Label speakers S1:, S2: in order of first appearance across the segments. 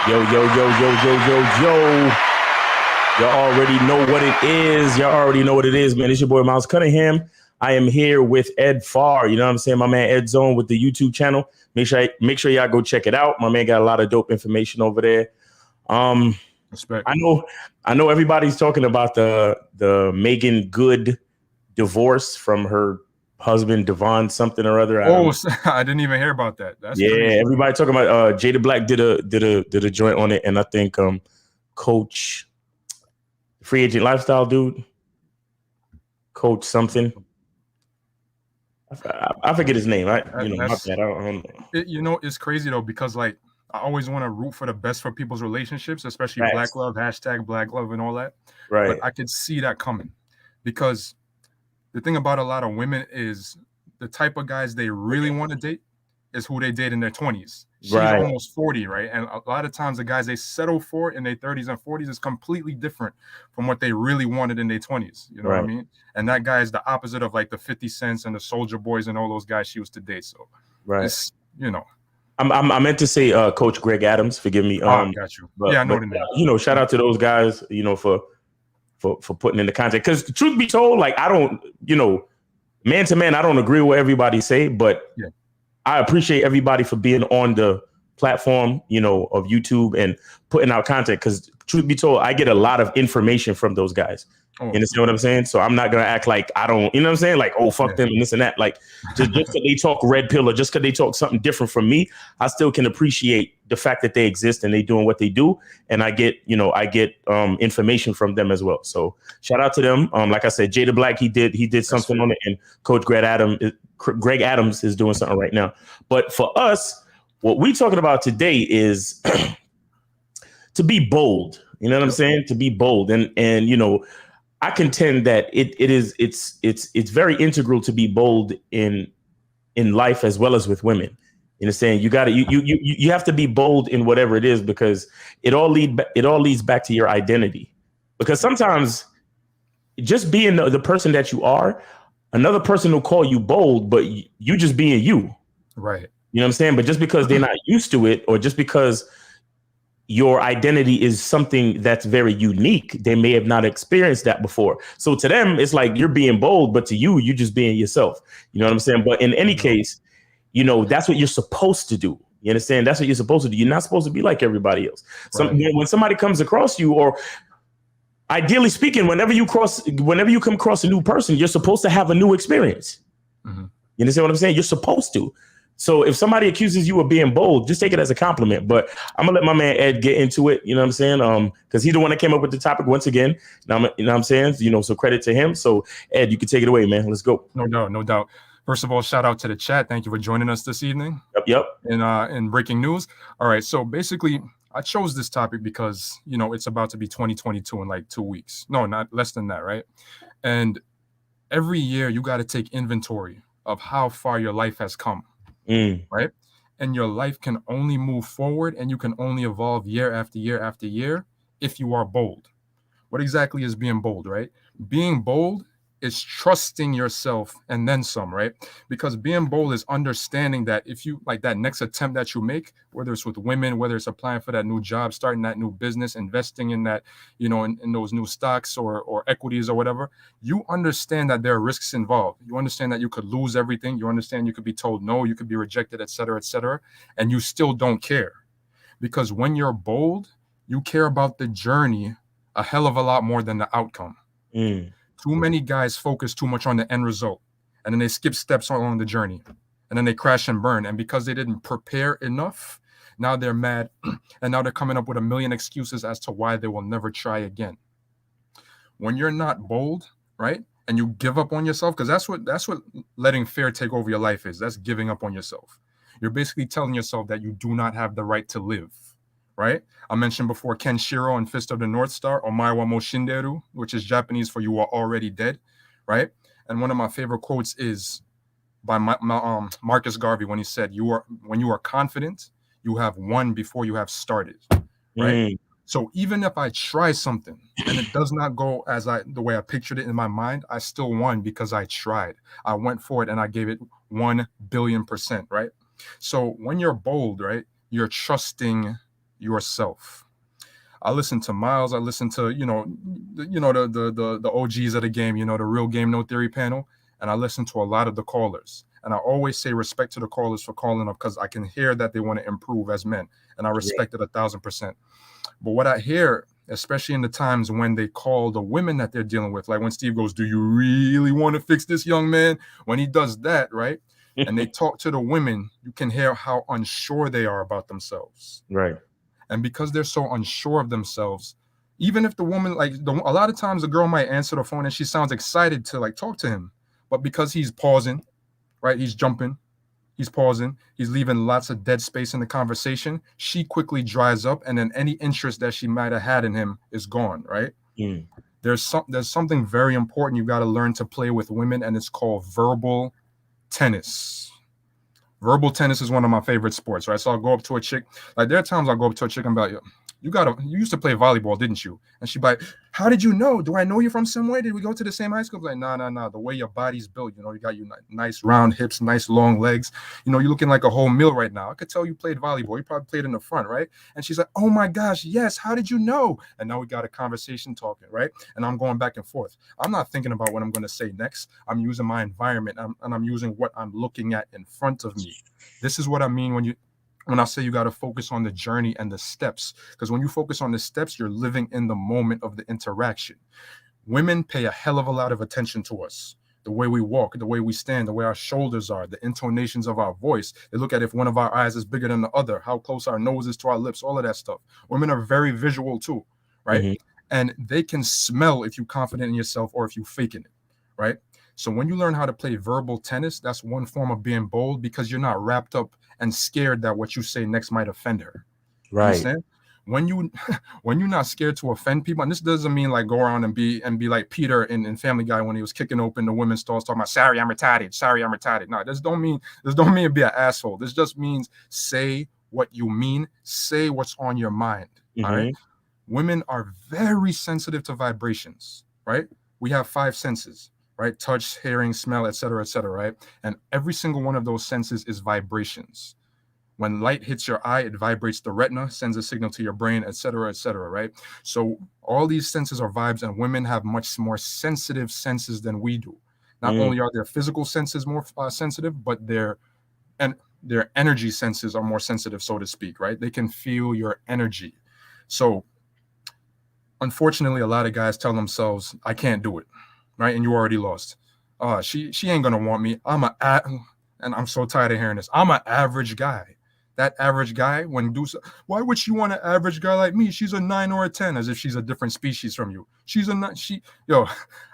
S1: Yo, yo, yo, yo, yo, yo, yo. Y'all already know what it is. Y'all already know what it is, man. It's your boy Miles Cunningham. I am here with Ed Farr. You know what I'm saying? My man Ed Zone with the YouTube channel. Make sure y'all go check it out. My man got a lot of dope information over there.
S2: Respect.
S1: I know everybody's talking about the Megan Good divorce from her husband Devon something or other.
S2: I didn't even hear about that. That's
S1: Yeah,
S2: crazy.
S1: everybody talking about Jada Black did a joint on it, and I think Coach Free Agent Lifestyle dude, Coach something. I forget his name. My bad. I don't know.
S2: It's crazy though because like I always want to root for the best for people's relationships, especially
S1: Facts.
S2: Black love, hashtag Black love, and all that.
S1: Right.
S2: But I could see that coming because the thing about a lot of women is the type of guys they really want to date is who they date in their 20s. She's
S1: Right.
S2: almost 40, right? And a lot of times the guys they settle for in their 30s and 40s is completely different from what they really wanted in their 20s. You know what I
S1: Right.
S2: mean? And that guy is the opposite of like the 50 Cents and the Soldier Boys and all those guys she used to date. So
S1: Right.
S2: it's,
S1: I meant to say Coach Greg Adams. Forgive me.
S2: Got you.
S1: But,
S2: I know
S1: but,
S2: the name.
S1: Shout out to those guys. For putting in the content. Because truth be told, like I don't, man to man, I don't agree with what everybody say, but
S2: Yeah.
S1: I appreciate everybody for being on the platform, of YouTube and putting out content. Because truth be told, I get a lot of information from those guys.
S2: Oh,
S1: You understand what I'm saying? So I'm not gonna act like I don't, you know what I'm saying? Like, oh, fuck them and this and that. Like, just because they talk red pill or just because they talk something different from me, I still can appreciate the fact that they exist and they doing what they do. And I get information from them as well. So shout out to them. Like I said, Jada Black, he did something on it, and Coach Greg Adams is doing something right now. But for us, what we talking about today is to be bold. You know what I'm saying? To be bold. And I contend that it's very integral to be bold in life as well as with women. You understand? You have to be bold in whatever it is because it all leads back to your identity. Because sometimes just being the person that you are, another person will call you bold, but you just being you.
S2: Right.
S1: You know what I'm saying? But just because they're not used to it, or just because your identity is something that's very unique, they may have not experienced that before. So to them, it's like you're being bold, but to you just being yourself. You know what I'm saying? But in any case, that's what you're supposed to do. You understand? That's what you're supposed to do. You're not supposed to be like everybody else. When somebody comes across you, or ideally speaking, whenever you come across a new person, you're supposed to have a new experience. Mm-hmm. You understand what I'm saying? You're supposed to. So if somebody accuses you of being bold, just take it as a compliment. But I'm gonna let my man Ed get into it. You know what I'm saying? Because he's the one that came up with the topic once again. You know what I'm saying? So credit to him. So Ed, you can take it away, man. Let's go.
S2: No doubt. First of all, shout out to the chat. Thank you for joining us this evening.
S1: Yep.
S2: In breaking news. All right. So basically, I chose this topic because it's about to be 2022 in like 2 weeks. No, not less than that, right? And every year you got to take inventory of how far your life has come. Right? And your life can only move forward and you can only evolve year after year after year if you are bold. What exactly is being bold, right? Being bold is trusting yourself and then some, right? Because being bold is understanding that if you like that next attempt that you make, whether it's with women, whether it's applying for that new job, starting that new business, investing in that, in those new stocks or equities or whatever, you understand that there are risks involved. You understand that you could lose everything. You understand you could be told no, you could be rejected, et cetera, and you still don't care. Because when you're bold, you care about the journey a hell of a lot more than the outcome. Too many guys focus too much on the end result, and then they skip steps along the journey, and then they crash and burn. And because they didn't prepare enough, now they're mad, and now they're coming up with a million excuses as to why they will never try again. When you're not bold, right, and you give up on yourself, because that's what letting fear take over your life is. That's giving up on yourself. You're basically telling yourself that you do not have the right to live. Right? I mentioned before Ken Shiro and Fist of the North Star, Omae wa mo shinderu, which is Japanese for you are already dead, right? And one of my favorite quotes is by Marcus Garvey when he said, when you are confident, you have won before you have started, right? So even if I try something and it does not go the way I pictured it in my mind, I still won because I tried. I went for it and I gave it 1 billion%, right? So when you're bold, right, you're trusting yourself. I listen to Miles. I listen to the OGs of the game. The Real Game No Theory panel, and I listen to a lot of the callers. And I always say respect to the callers for calling up because I can hear that they want to improve as men, and I respect it 1,000%. But what I hear, especially in the times when they call the women that they're dealing with, like when Steve goes, "Do you really want to fix this, young man?" When he does that, right? And they talk to the women, you can hear how unsure they are about themselves.
S1: Right.
S2: And because they're so unsure of themselves, even if the woman, a lot of times the girl might answer the phone and she sounds excited to like talk to him, but because he's pausing, right? He's jumping, he's pausing, he's leaving lots of dead space in the conversation. She quickly dries up, and then any interest that she might have had in him is gone, right?
S1: Mm.
S2: There's something very important you got to learn to play with women, and it's called verbal tennis. Verbal tennis is one of my favorite sports, right? So I'll go up to a chick. Like there are times I'll go up to a chick and be like, you used to play volleyball, didn't you? And she'd be like, how did you know? Do I know you from somewhere? Did we go to the same high school? I'm like, no. The way your body's built, you got you nice round hips, nice long legs. You're looking like a whole meal right now. I could tell you played volleyball. You probably played in the front, right? And she's like, oh my gosh, yes. How did you know? And now we got a conversation talking, right? And I'm going back and forth. I'm not thinking about what I'm going to say next. I'm using my environment, and I'm using what I'm looking at in front of me. This is what I mean when I say you got to focus on the journey and the steps, because when you focus on the steps, you're living in the moment of the interaction. Women pay a hell of a lot of attention to us, the way we walk, the way we stand, the way our shoulders are, the intonations of our voice. They look at if one of our eyes is bigger than the other, how close our nose is to our lips, all of that stuff. Women are very visual too, right? Mm-hmm. And they can smell if you're confident in yourself or if you're faking it, right? So when you learn how to play verbal tennis, that's one form of being bold, because you're not wrapped up and scared that what you say next might offend her.
S1: Right.
S2: Understand? When you're not scared to offend people, and this doesn't mean like go around and be like Peter in Family Guy when he was kicking open the women's stalls talking about sorry I'm retarded. No, this don't mean to be an asshole. This just means say what you mean, say what's on your mind. Mm-hmm. All right. Women are very sensitive to vibrations, right? We have 5 senses. Right? Touch, hearing, smell, etc., right? And every single one of those senses is vibrations. When light hits your eye, it vibrates the retina, sends a signal to your brain, etc., right? So all these senses are vibes, and women have much more sensitive senses than we do. Not only are their physical senses more sensitive, but their energy senses are more sensitive, so to speak, right? They can feel your energy. So unfortunately, a lot of guys tell themselves, I can't do it. Right, and you already lost. She ain't gonna want me. And I'm so tired of hearing this. I'm an average guy. That average guy, why would she want an average guy like me? She's a 9 or a 10, as if she's a different species from you. She's a 9.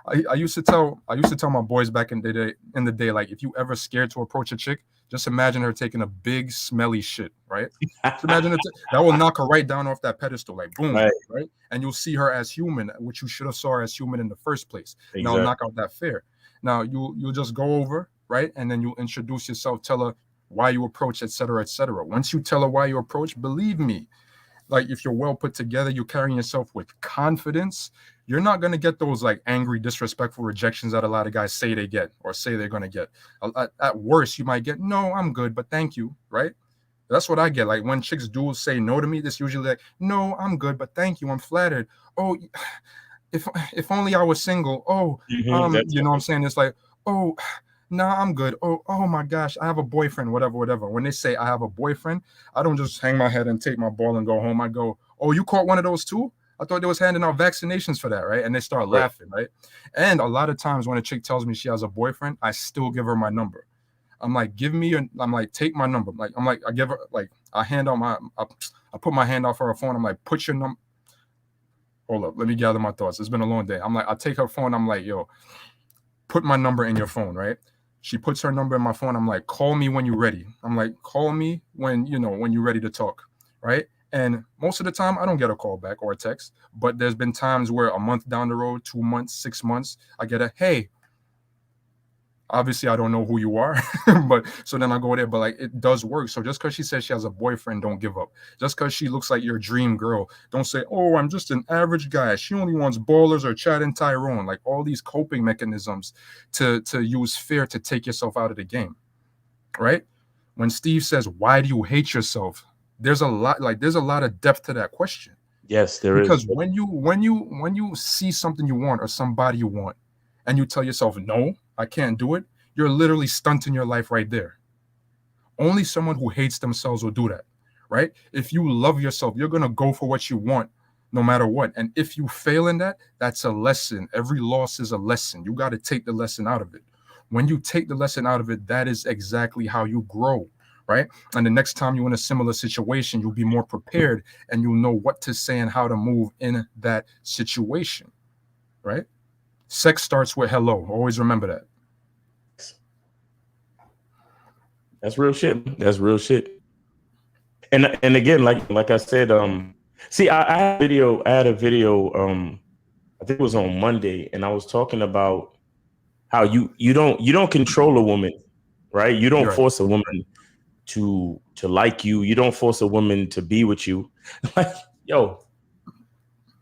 S2: I used to tell my boys back in the day, like, if you ever scared to approach a chick, just imagine her taking a big smelly shit, right? Just imagine that will knock her right down off that pedestal, like boom, right? And you'll see her as human, which you should have saw her as human in the first place. Exactly. And I'll knock out that fear. Now you'll just go over, right? And then you'll introduce yourself, tell her why you approach, etc., etc. Once you tell her why you approach, believe me, like if you're well put together, you're carrying yourself with confidence, you're not going to get those like angry, disrespectful rejections that a lot of guys say they get or say they're going to get. At worst, you might get, no, I'm good, but thank you, right? That's what I get. Like when chicks do say no to me, this usually like, no, I'm good, but thank you, I'm flattered. Oh, if only I was single. Oh, you know what I'm saying? It's like, oh, nah, I'm good. Oh my gosh, I have a boyfriend, whatever. When they say I have a boyfriend, I don't just hang my head and take my ball and go home. I go, oh, you caught one of those too? I thought they was handing out vaccinations for that, right? And they start laughing, right? And a lot of times when a chick tells me she has a boyfriend, I still give her my number. I'm like, take my number. I give her, like, I put my hand off her phone. I'm like, put your number. Hold up, let me gather my thoughts. It's been a long day. I'm like, I take her phone. I'm like, yo, put my number in your phone, right? She puts her number in my phone. I'm like, call me when you're ready. I'm like, call me when you're ready to talk, right? And most of the time, I don't get a call back or a text. But there's been times where a month down the road, 2 months, 6 months, I get a, hey. Obviously, I don't know who you are, but so then I go there, but like it does work. So just because she says she has a boyfriend, don't give up. Just because she looks like your dream girl, don't say, oh, I'm just an average guy. She only wants ballers or Chad and Tyrone. Like all these coping mechanisms to use fear to take yourself out of the game, right? When Steve says, why do you hate yourself? there's a lot of depth to that question.
S1: Yes, there is.
S2: Because when you see something you want or somebody you want, and you tell yourself, no, I can't do it, you're literally stunting your life right there. Only someone who hates themselves will do that, right? If you love yourself, you're gonna go for what you want no matter what. And if you fail in that, that's a lesson. Every loss is a lesson. You got to take the lesson out of it. When you take the lesson out of it, that is exactly how you grow, right? And the next time you're in a similar situation, you'll be more prepared and you'll know what to say and how to move in that situation, right? Sex starts with hello. Always remember that.
S1: That's real shit. That's real shit. And again, like I said, see, I had a video, I think it was on Monday, and I was talking about how you don't control a woman, right? You don't force a woman to like you. You don't force a woman to be with you. Like, yo,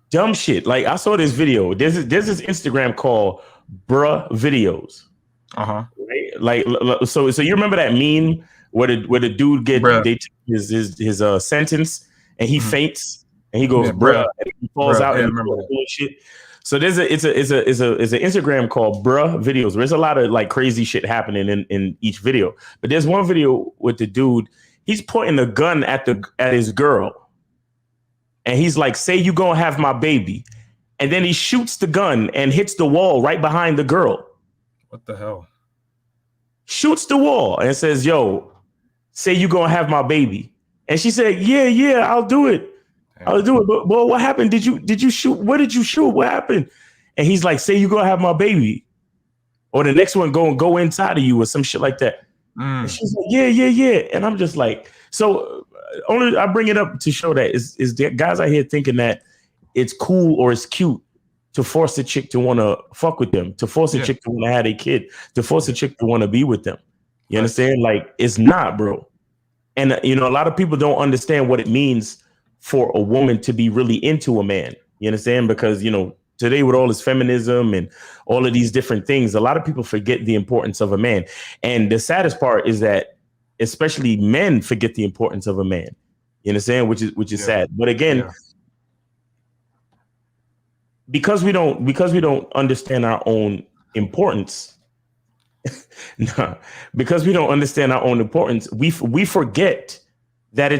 S1: dumb shit. Like, I saw this video. There's this Instagram called Bruh Videos.
S2: Uh-huh.
S1: Right? Like, so you remember that meme where the dude his sentence and he faints and he goes bruh, and he falls out and shit. So it's an Instagram called Bruh Videos. There's a lot of like crazy shit happening in each video. But there's one video with the dude, he's pointing a gun at his girl. And he's like, say you gonna have my baby. And then he shoots the gun and hits the wall right behind the girl.
S2: What the hell? Shoots
S1: the wall and says, yo, say you gonna have my baby. And she said, yeah, I'll do it. I'll do it. But what happened? Did you shoot? What did you shoot? What happened? And he's like, say you gonna have my baby. Or the next one go inside of you or some shit like that. And she's like, yeah. And I'm just like, so only I bring it up to show that is the guys out here thinking that it's cool or it's cute to force a chick to want to fuck with them, to force a chick to want to have a kid, to force a chick to want to be with them. You understand? Like, it's not, bro. And, a lot of people don't understand what it means for a woman to be really into a man. You understand? Because, today with all this feminism and all of these different things, a lot of people forget the importance of a man. And the saddest part is that especially men forget the importance of a man. You understand? Which is sad. But again, because we don't understand our own importance, because we don't understand our own importance, we forget that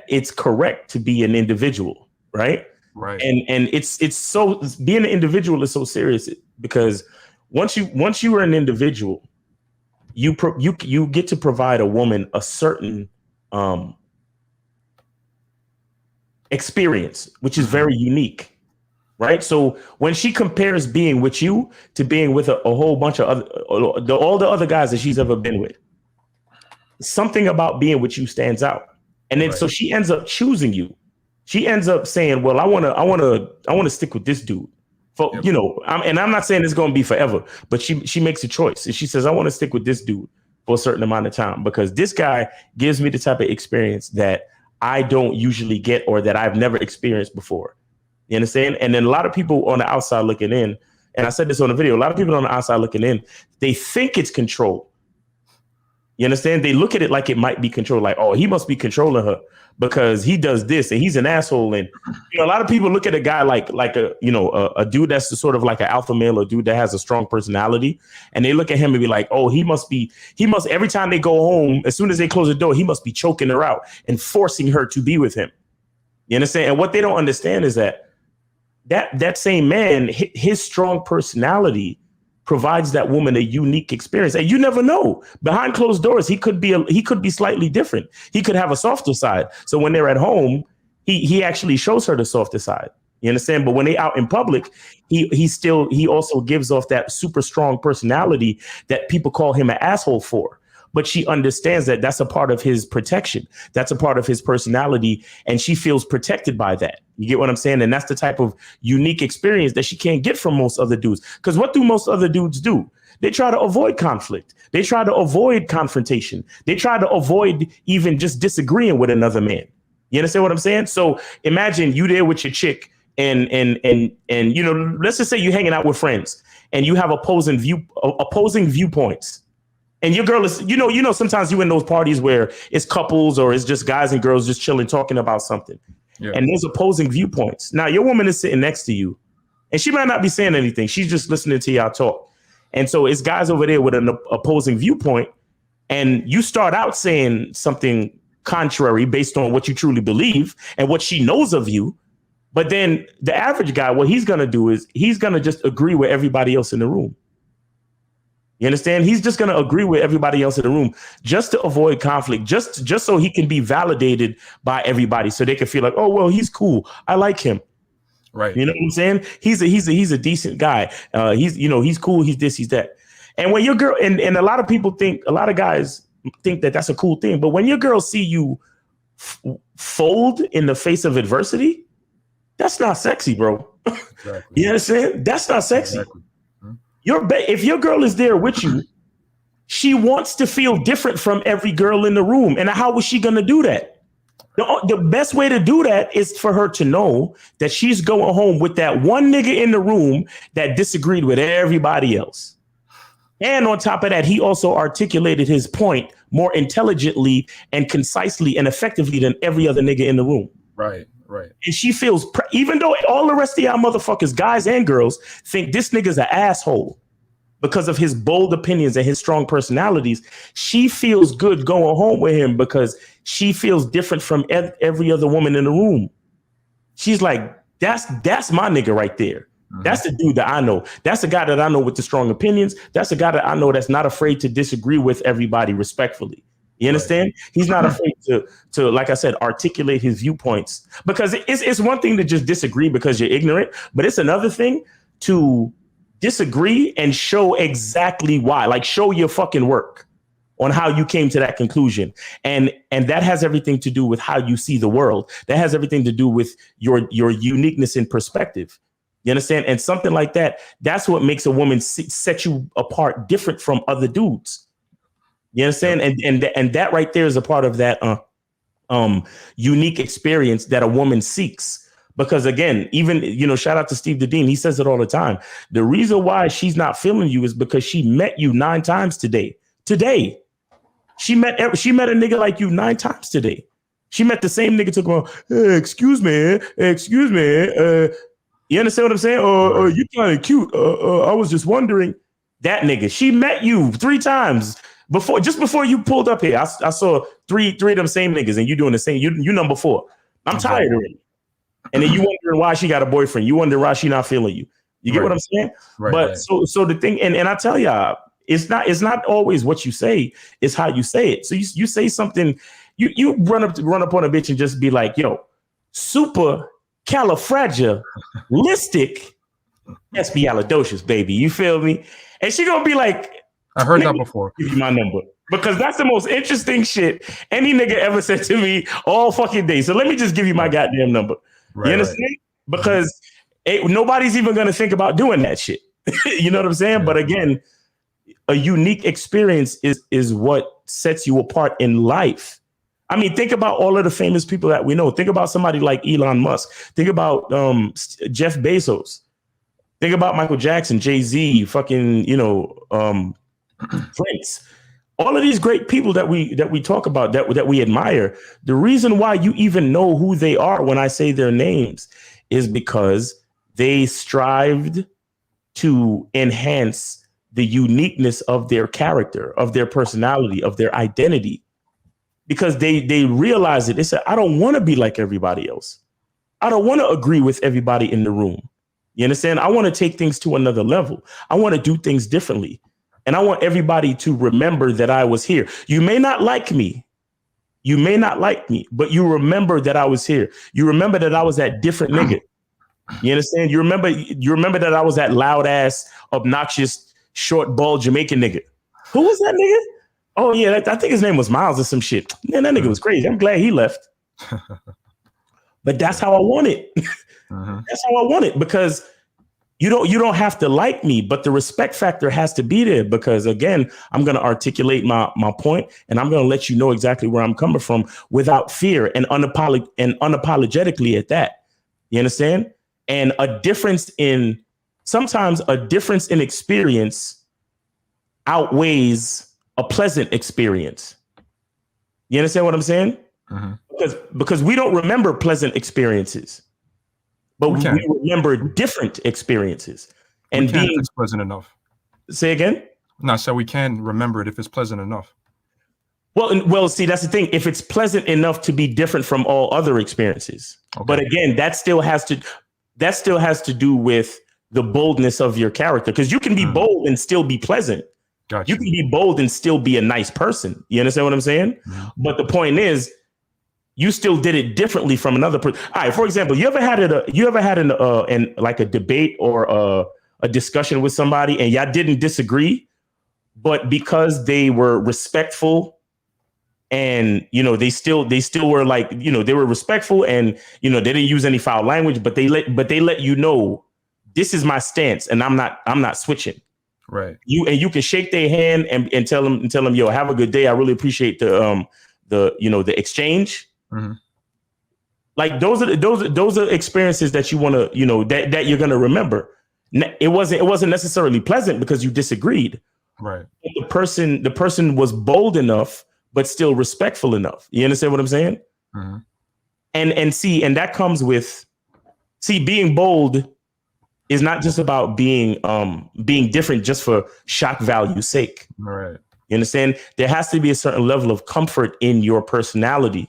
S1: it's correct to be an individual, right?
S2: Right.
S1: And it's so, being an individual is so serious because once you are an individual, you get to provide a woman a certain experience, which is very unique. Right. So when she compares being with you to being with a whole bunch of all the other guys that she's ever been with, something about being with you stands out. And then so she ends up choosing you. She ends up saying, well, I want to stick with this dude. For, and I'm not saying it's going to be forever, but she makes a choice. And she says, I want to stick with this dude for a certain amount of time because this guy gives me the type of experience that I don't usually get or that I've never experienced before. You understand? And then a lot of people on the outside looking in, and I said this on the video, a lot of people on the outside looking in, they think it's control. You understand? They look at it like it might be control, like, oh, he must be controlling her because he does this and he's an asshole. And a lot of people look at a guy like a dude that's sort of like an alpha male, a dude that has a strong personality, and they look at him and be like, oh, he must every time they go home, as soon as they close the door, he must be choking her out and forcing her to be with him. You understand? And what they don't understand is that same man, his strong personality provides that woman a unique experience. And you never know. Behind closed doors, he could be slightly different. He could have a softer side. So when they're at home, he actually shows her the softer side. You understand? But when they out in public, he also gives off that super strong personality that people call him an asshole for. But she understands that that's a part of his protection. That's a part of his personality. And she feels protected by that. You get what I'm saying? And that's the type of unique experience that she can't get from most other dudes. Because what do most other dudes do? They try to avoid conflict. They try to avoid confrontation. They try to avoid even just disagreeing with another man. You understand what I'm saying? So imagine you there with your chick and let's just say you're hanging out with friends and you have opposing viewpoints. and your girl is, sometimes you in those parties where it's couples or it's just guys and girls just chilling, talking about something. Yeah. And there's opposing viewpoints. Now your woman is sitting next to you and she might not be saying anything. She's just listening to y'all talk. And so it's guys over there with an opposing viewpoint. And you start out saying something contrary based on what you truly believe and what she knows of you. But then the average guy, what he's going to do is he's going to just agree with everybody else in the room. You understand? He's just going to agree with everybody else in the room just to avoid conflict, just so he can be validated by everybody so they can feel like, oh, well, he's cool. I like him.
S2: Right.
S1: You know what I'm saying? He's a decent guy. He's cool. He's this, he's that. And when your girl and a lot of people think, a lot of guys think that that's a cool thing. But when your girl see you fold in the face of adversity, that's not sexy, bro. Exactly. You understand? That's not sexy. Exactly. If your girl is there with you, she wants to feel different from every girl in the room. And how was she going to do that? The best way to do that is for her to know that she's going home with that one nigga in the room that disagreed with everybody else. And on top of that, he also articulated his point more intelligently and concisely and effectively than every other nigga in the room.
S2: Right, right.
S1: And she feels, even though all the rest of y'all motherfuckers, guys and girls, think this nigga's an asshole because of his bold opinions and his strong personalities, she feels good going home with him because she feels different from every other woman in the room. She's like, that's my nigga right there. Mm-hmm. That's the dude that I know. That's the guy that I know with the strong opinions. That's the guy that I know that's not afraid to disagree with everybody respectfully. You understand? Right. He's not afraid to, like I said, articulate his viewpoints, because it's one thing to just disagree because you're ignorant, but it's another thing to disagree and show exactly why, like show your fucking work on how you came to that conclusion. And that has everything to do with how you see the world. That has everything to do with your uniqueness in perspective. You understand? And something like that, that's what makes a woman set you apart different from other dudes. You understand? Yep. And that right there is a part of that unique experience that a woman seeks. Because again, even, shout out to Steve the Dean. He says it all the time. The reason why she's not feeling you is because she met you 9 times today. She met a nigga like you 9 times today. She met the same nigga to go, hey, excuse me. You understand what I'm saying? Or you kind of cute. I was just wondering. That nigga, she met you 3 times before you pulled up here. I saw three of them same niggas, and you doing the same. You number 4. I'm tired already. And then you wondering why she got a boyfriend. You wonder why she not feeling you. You get what I'm saying? Right, but right. So the thing, and I tell y'all, it's not always what you say, it's how you say it. So you say something, you run up on a bitch and just be like, yo, super califragilistic espialidocious, baby. You feel me? And she gonna be like,
S2: I heard that before.
S1: Give you my number. Because that's the most interesting shit any nigga ever said to me all fucking day. So let me just give you my goddamn number. Right, you understand? Right. Because nobody's even gonna think about doing that shit. You know what I'm saying? Yeah. But again, a unique experience is what sets you apart in life. I mean, think about all of the famous people that we know. Think about somebody like Elon Musk. Think about Jeff Bezos. Think about Michael Jackson, Jay-Z, fucking, Prince. All of these great people that we talk about, that we admire. The reason why you even know who they are when I say their names is because they strived to enhance the uniqueness of their character, of their personality, of their identity. Because they realized it. They said, I don't want to be like everybody else. I don't want to agree with everybody in the room. You understand? I want to take things to another level. I want to do things differently. And I want everybody to remember that I was here. You may not like me. But you remember that I was here. You remember that I was that different nigga. You understand? You remember that I was that loud ass, obnoxious, short, bald Jamaican nigga. Who was that nigga? Oh, yeah, I think his name was Miles or some shit. Man, that nigga was crazy. I'm glad he left. But that's how I want it. That's how I want it, because you don't have to like me, but the respect factor has to be there, because, again, I'm going to articulate my point, and I'm going to let you know exactly where I'm coming from without fear and unapologetically at that. You understand? And sometimes a difference in experience outweighs a pleasant experience. You understand what I'm saying? Because we don't remember pleasant experiences, but we remember different experiences. And
S2: if it's pleasant enough.
S1: Say again?
S2: No, so we can remember it if it's pleasant enough.
S1: Well, see, that's the thing. If it's pleasant enough to be different from all other experiences, but again, that still has to do with the boldness of your character, because you can be bold and still be pleasant.
S2: Gotcha.
S1: You can be bold and still be a nice person. You understand what I'm saying? But the point is, you still did it differently from another person. All right, for example, you ever had like a debate or a discussion with somebody and y'all didn't disagree, but because they were respectful and, you know, they still were like, you know, they were respectful and, you know, they didn't use any foul language, but they let you know, this is my stance and I'm not switching.
S2: Right.
S1: You can shake their hand and tell them, yo, have a good day. I really appreciate the exchange. Like those are experiences that you want to, you know, that you're going to remember. It wasn't necessarily pleasant because you disagreed.
S2: Right.
S1: The person was bold enough, but still respectful enough. You understand what I'm saying? And that comes with, being bold is not just about being different just for shock value sake.
S2: Right.
S1: You understand? There has to be a certain level of comfort in your personality.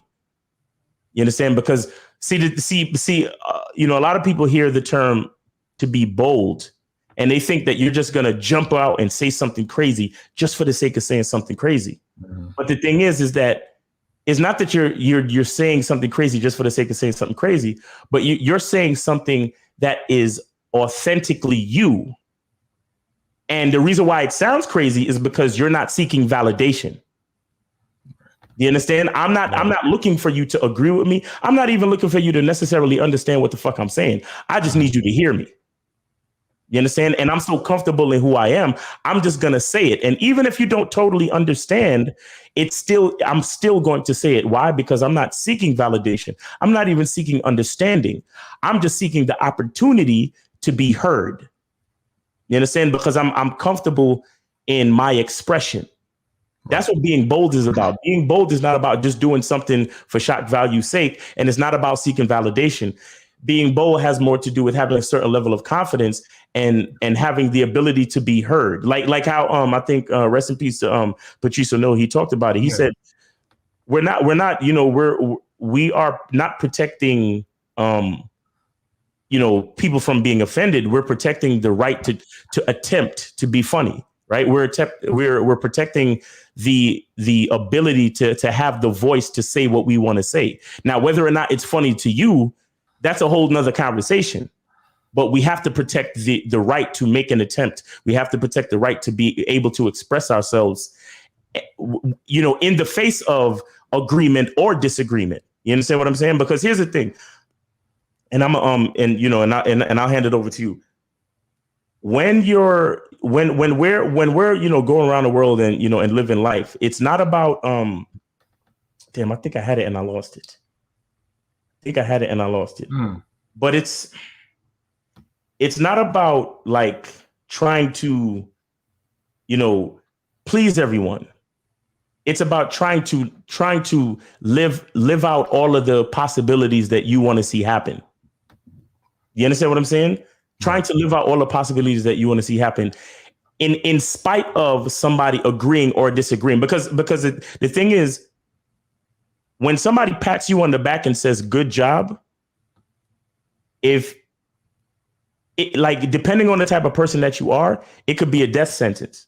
S1: You understand? Because you know, a lot of people hear the term to be bold and they think that you're just going to jump out and say something crazy just for the sake of saying something crazy. But the thing is that it's not that you're saying something crazy just for the sake of saying something crazy, but you're saying something that is authentically you. And the reason why it sounds crazy is because you're not seeking validation. You understand? I'm not looking for you to agree with me. I'm not even looking for you to necessarily understand what the fuck I'm saying. I just need you to hear me. You understand? And I'm so comfortable in who I am. I'm just going to say it. And even if you don't totally understand, I'm still going to say it. Why? Because I'm not seeking validation. I'm not even seeking understanding. I'm just seeking the opportunity to be heard. You understand? Because I'm comfortable in my expression. That's what being bold is about. Being bold is not about just doing something for shock value sake, and it's not about seeking validation. Being bold has more to do with having a certain level of confidence and having the ability to be heard. Like how I think rest in peace to Patrice O'Neal, he talked about it. He said we're not you know we are not protecting you know, people from being offended. We're protecting the right to attempt to be funny. Right. We're protecting the ability to have the voice to say what we want to say. Now, whether or not it's funny to you, that's a whole nother conversation. But we have to protect the right to make an attempt. We have to protect the right to be able to express ourselves, you know, in the face of agreement or disagreement. You understand what I'm saying? Because here's the thing. And I'm and you know, and I'll hand it over to you. When we're you know, going around the world and, you know, and living life, it's not about damn, I think I had it and I lost it. But it's not about like trying to, you know, please everyone. It's about trying to live out all of the possibilities that you want to see happen. You understand what I'm saying? Trying to live out all the possibilities that you want to see happen in spite of somebody agreeing or disagreeing. Because the thing is, when somebody pats you on the back and says, good job, like, depending on the type of person that you are, it could be a death sentence.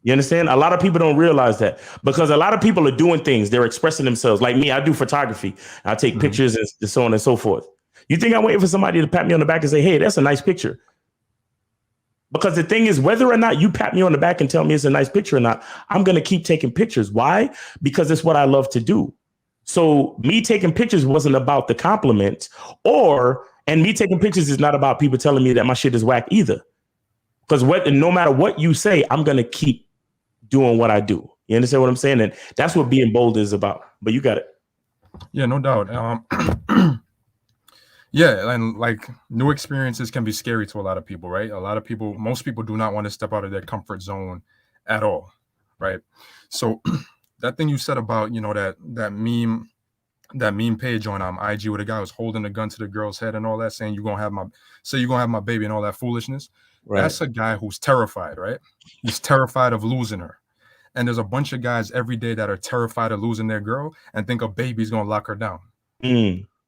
S1: You understand? A lot of people don't realize that, because a lot of people are doing things. They're expressing themselves. Like me, I do photography. I take pictures and so on and so forth. You think I'm waiting for somebody to pat me on the back and say, hey, that's a nice picture? Because the thing is, whether or not you pat me on the back and tell me it's a nice picture or not, I'm going to keep taking pictures. Why? Because it's what I love to do. So me taking pictures wasn't about the compliment, and me taking pictures is not about people telling me that my shit is whack either. Because no matter what you say, I'm going to keep doing what I do. You understand what I'm saying? And that's what being bold is about. But you got it.
S2: Yeah, no doubt. Yeah, and like, new experiences can be scary to a lot of people, right? Most people do not want to step out of their comfort zone at all. right? So that thing you said about, you know, that meme page on IG where the guy was holding a gun to the girl's head and all that, saying you're gonna have my baby and all that foolishness.
S1: Right.
S2: That's a guy who's terrified, right? He's terrified of losing her. And there's a bunch of guys every day that are terrified of losing their girl and think a baby's gonna lock her down.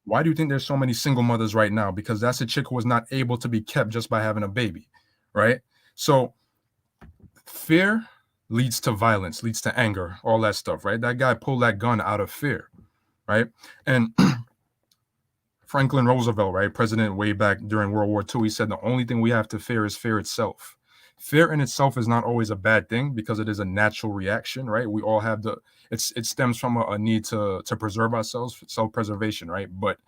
S2: Why do you think there's so many single mothers right now? Because that's a chick who was not able to be kept just by having a baby, right? So fear leads to violence, leads to anger, all that stuff, right? That guy pulled that gun out of fear, right? And Franklin Roosevelt, right, president way back during World War II, he said the only thing we have to fear is fear itself. Fear in itself is not always a bad thing because it is a natural reaction, right? We all have it stems from a need to preserve ourselves, self-preservation, right? But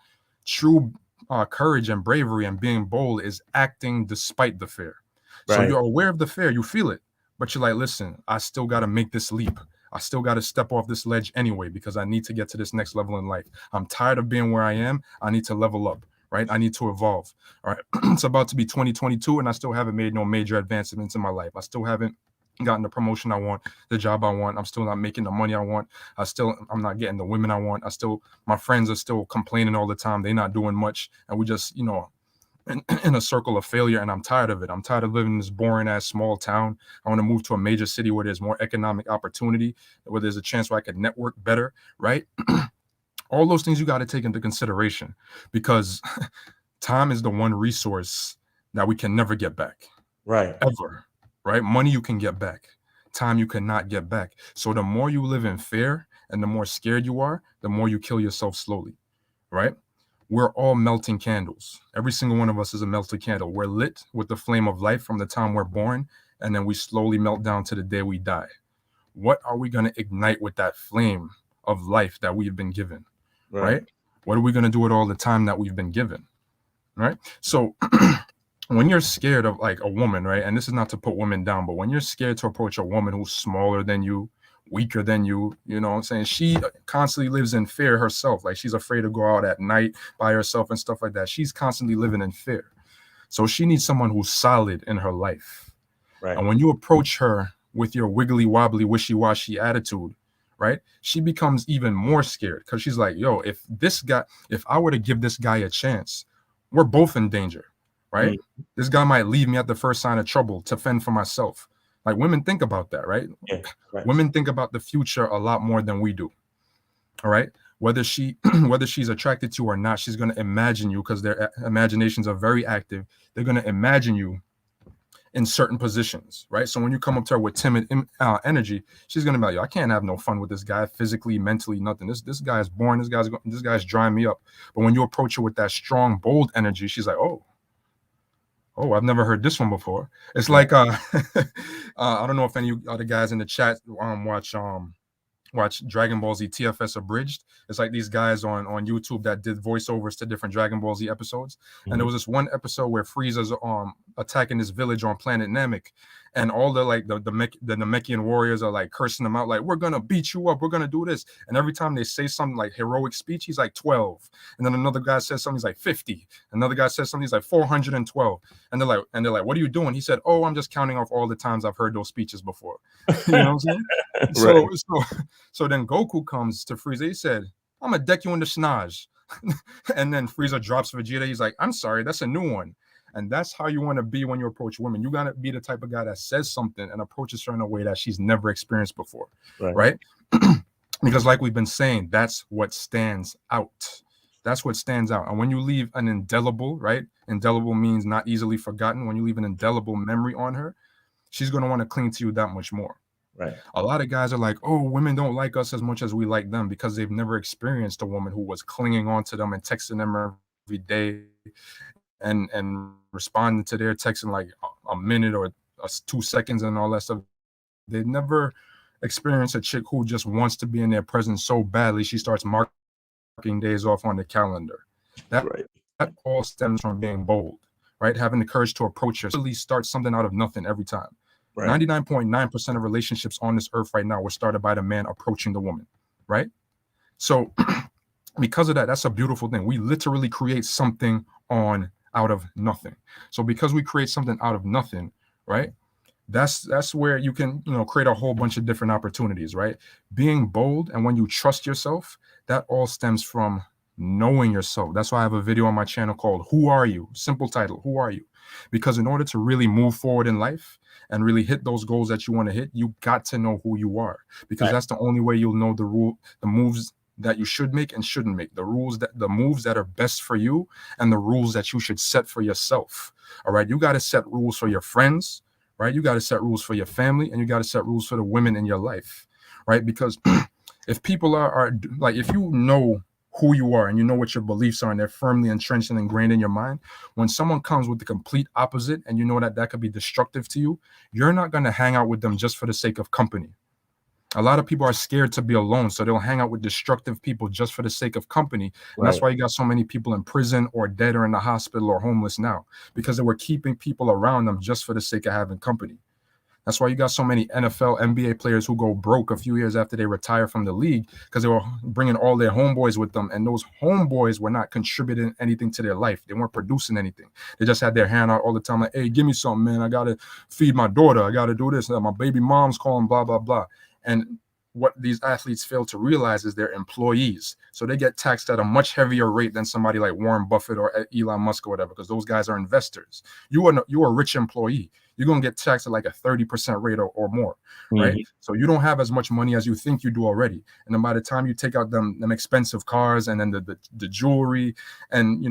S2: true courage and bravery and being bold is acting despite the fear. Right. So you're aware of the fear, you feel it, but you're like, listen, I still got to make this leap. I still got to step off this ledge anyway because I need to get to this next level in life. I'm tired of being where I am. I need to level up, right? I need to evolve. All right. It's about to be 2022 and I still haven't made no major advancements in my life. I still haven't gotten the promotion I want, the job I want. I'm still not making the money I want. I'm not getting the women I want. My friends are still complaining all the time. They're not doing much. And we just, you know, in a circle of failure, and I'm tired of it. I'm tired of living in this boring ass small town. I want to move to a major city where there's more economic opportunity, where there's a chance where I could network better, right? All those things you got to take into consideration because time is the one resource that we can never get back.
S1: Right.
S2: Ever, right? Money you can get back. Time you cannot get back. So the more you live in fear and the more scared you are, the more you kill yourself slowly, right? We're all melting candles. Every single one of us is a melted candle. We're lit with the flame of life from the time we're born, and then we slowly melt down to the day we die. What are we going to ignite with that flame of life that we've been given, right? What are we going to do with all the time that we've been given, right? So when you're scared of like a woman, right, and this is not to put women down, but when you're scared to approach a woman who's smaller than you, weaker than you know what I'm saying? She constantly lives in fear herself. Like she's afraid to go out at night by herself and stuff like that. She's constantly living in fear. So she needs someone who's solid in her life. Right. And when you approach her with your wiggly wobbly, wishy-washy attitude, right, she becomes even more scared because she's like, yo, if I were to give this guy a chance, we're both in danger, right? Mm-hmm. This guy might leave me at the first sign of trouble to fend for myself. Like women think about that, right? Yeah, right? Women think about the future a lot more than we do. All right. Whether she's attracted to you or not, she's going to imagine you because their imaginations are very active. They're going to imagine you in certain positions, right? So when you come up to her with timid energy, she's going to be like, yo, I can't have no fun with this guy physically, mentally, nothing. This guy is boring. This guy's drying me up. But when you approach her with that strong, bold energy, she's like, oh, I've never heard this one before. It's like I don't know if any other guys in the chat watch Dragon Ball Z TFS Abridged. It's like these guys on YouTube that did voiceovers to different Dragon Ball Z episodes. Mm-hmm. And there was this one episode where Frieza's attacking this village on planet Namek, and all the Namekian warriors are like cursing him out, like, we're gonna beat you up, we're gonna do this. And every time they say something like heroic speech, he's like 12. And then another guy says something, he's like 50. Another guy says something, he's like 412. And they're like, what are you doing? He said, oh, I'm just counting off all the times I've heard those speeches before. You know what I'm saying? Right. So then Goku comes to Frieza. He said, I'm gonna deck you in the snage. And then Frieza drops Vegeta. He's like, I'm sorry, that's a new one. And that's how you want to be when you approach women. You got to be the type of guy that says something and approaches her in a way that she's never experienced before, right? Because like we've been saying, that's what stands out. That's what stands out. And when you leave an indelible, right? Indelible means not easily forgotten. When you leave an indelible memory on her, she's going to want to cling to you that much more. Right. A lot of guys are like, oh, women don't like us as much as we like them because they've never experienced a woman who was clinging on to them and texting them every day and responding to their text in like a minute or 2 seconds and all that stuff. They've never experienced a chick who just wants to be in their presence so badly she starts marking days off on the calendar. That all stems from being bold, right? Having the courage to approach her. Really start something out of nothing every time. 99.9% of relationships on this earth right now were started by the man approaching the woman, right? So because of that, that's a beautiful thing. We literally create something out of nothing. So because we create something out of nothing, right, That's where you can, create a whole bunch of different opportunities, right? Being bold, and when you trust yourself, that all stems from knowing yourself. That's why I have a video on my channel called Who Are You? Simple title, Who Are You? Because in order to really move forward in life and really hit those goals that you want to hit, you got to know who you are, because that's the only way you'll know the moves that you should make and shouldn't make, the moves that are best for you, and the rules that you should set for yourself. All right. You got to set rules for your friends, right? You got to set rules for your family, and you got to set rules for the women in your life, right? Because if people are like, if you know who you are and you know what your beliefs are and they're firmly entrenched and ingrained in your mind, when someone comes with the complete opposite and you know that could be destructive to you, you're not going to hang out with them just for the sake of company. A lot of people are scared to be alone, so they'll hang out with destructive people just for the sake of company. And that's why you got so many people in prison or dead or in the hospital or homeless now, because they were keeping people around them just for the sake of having company. That's why you got so many NFL, NBA players who go broke a few years after they retire from the league, because they were bringing all their homeboys with them. And those homeboys were not contributing anything to their life. They weren't producing anything. They just had their hand out all the time like, hey, give me something, man. I got to feed my daughter. I got to do this. My baby mom's calling, blah, blah, blah. And what these athletes fail to realize is they're employees. So they get taxed at a much heavier rate than somebody like Warren Buffett or Elon Musk or whatever, because those guys are investors. You are a rich employee. You're going to get taxed at like a 30% rate or more, right? Mm-hmm. So you don't have as much money as you think you do already. And then by the time you take out them expensive cars and then the jewelry, and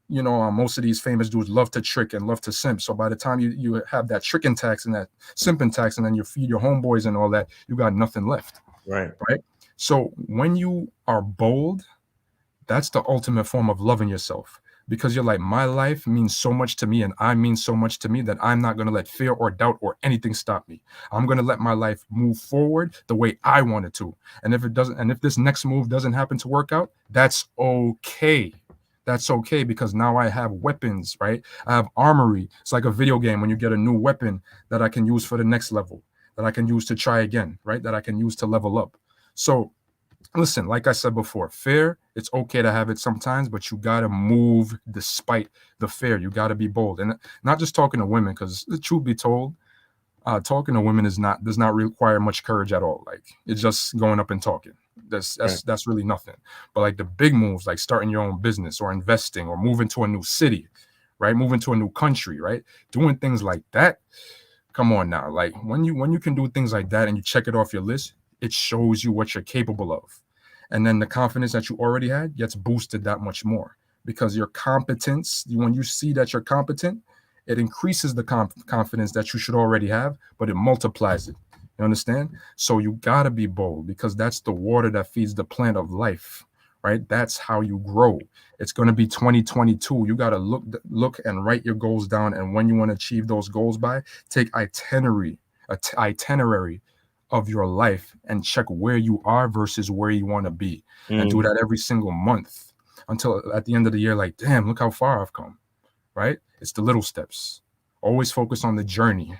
S2: most of these famous dudes love to trick and love to simp. So by the time you have that tricking tax and that simping tax, and then you feed your homeboys and all that, you got nothing left.
S1: Right.
S2: So when you are bold, that's the ultimate form of loving yourself, because you're like, my life means so much to me and I mean so much to me that I'm not going to let fear or doubt or anything stop me. I'm going to let my life move forward the way I want it to. And if it doesn't, and if this next move doesn't happen to work out, that's okay. That's okay, because now I have weapons, right? I have armory. It's like a video game when you get a new weapon that I can use for the next level, that I can use to try again, right? That I can use to level up. So listen, like I said before, fear, it's okay to have it sometimes, but you got to move despite the fear. You got to be bold. And not just talking to women, because the truth be told, talking to women does not require much courage at all. Like, it's just going up and talking. That's really nothing. But like the big moves, like starting your own business or investing or moving to a new city, right? Moving to a new country, right? Doing things like that. Come on now. Like when you can do things like that and you check it off your list, it shows you what you're capable of. And then the confidence that you already had gets boosted that much more, because your competence, when you see that you're competent, it increases the confidence that you should already have, but it multiplies it. You understand? So you got to be bold, because that's the water that feeds the plant of life, right? That's how you grow. It's going to be 2022. You got to look and write your goals down. And when you want to achieve those goals by, take itinerary of your life and check where you are versus where you want to be, and do that every single month until at the end of the year, like, damn, look how far I've come, right? It's the little steps. Always focus on the journey,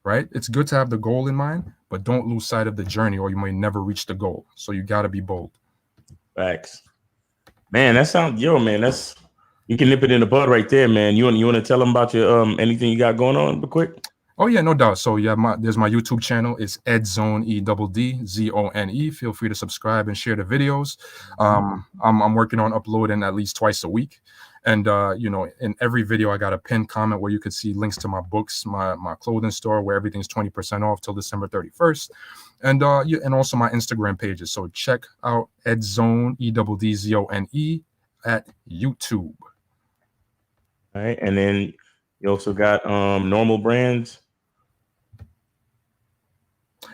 S2: right? It's good to have the goal in mind, but don't lose sight of the journey or you may never reach the goal. So you got to be bold.
S1: Facts. Man, that sounds, man, that's, you can nip it in the bud right there, man. You want to tell them about your anything you got going on real quick?
S2: Oh yeah, no doubt. So yeah, there's my YouTube channel. It's Edzone, EDDZONE. Feel free to subscribe and share the videos. I'm working on uploading at least twice a week. And in every video I got a pinned comment where you could see links to my books, my clothing store, where everything's 20% off till December 31st. And and also my Instagram pages. So check out Edzone, EDDZONE at YouTube.
S1: All right. And then you also got Normal Brands.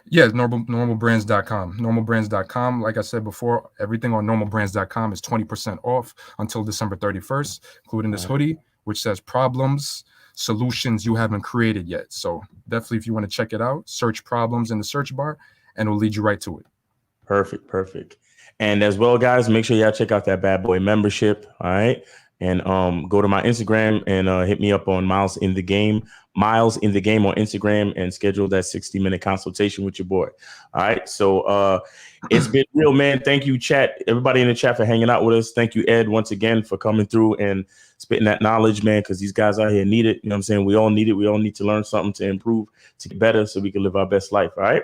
S2: Yeah, normalbrands.com. Normalbrands.com. Like I said before, everything on normalbrands.com is 20% off until December 31st, including this hoodie, which says problems, solutions you haven't created yet. So definitely, if you want to check it out, search problems in the search bar and it'll lead you right to it.
S1: Perfect. And as well, guys, make sure y'all check out that Bad Boy membership. All right. And go to my Instagram and hit me up on Miles in the Game on Instagram, and schedule that 60-minute consultation with your boy. All right. So it's been real, man. Thank you, chat. Everybody in the chat for hanging out with us. Thank you, Ed, once again for coming through and spitting that knowledge, man, because these guys out here need it. You know what I'm saying? We all need it. We all need to learn something to improve, to get better, so we can live our best life. All right.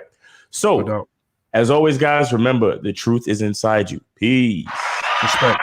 S1: So as always, guys, remember, the truth is inside you. Peace.
S2: Respect.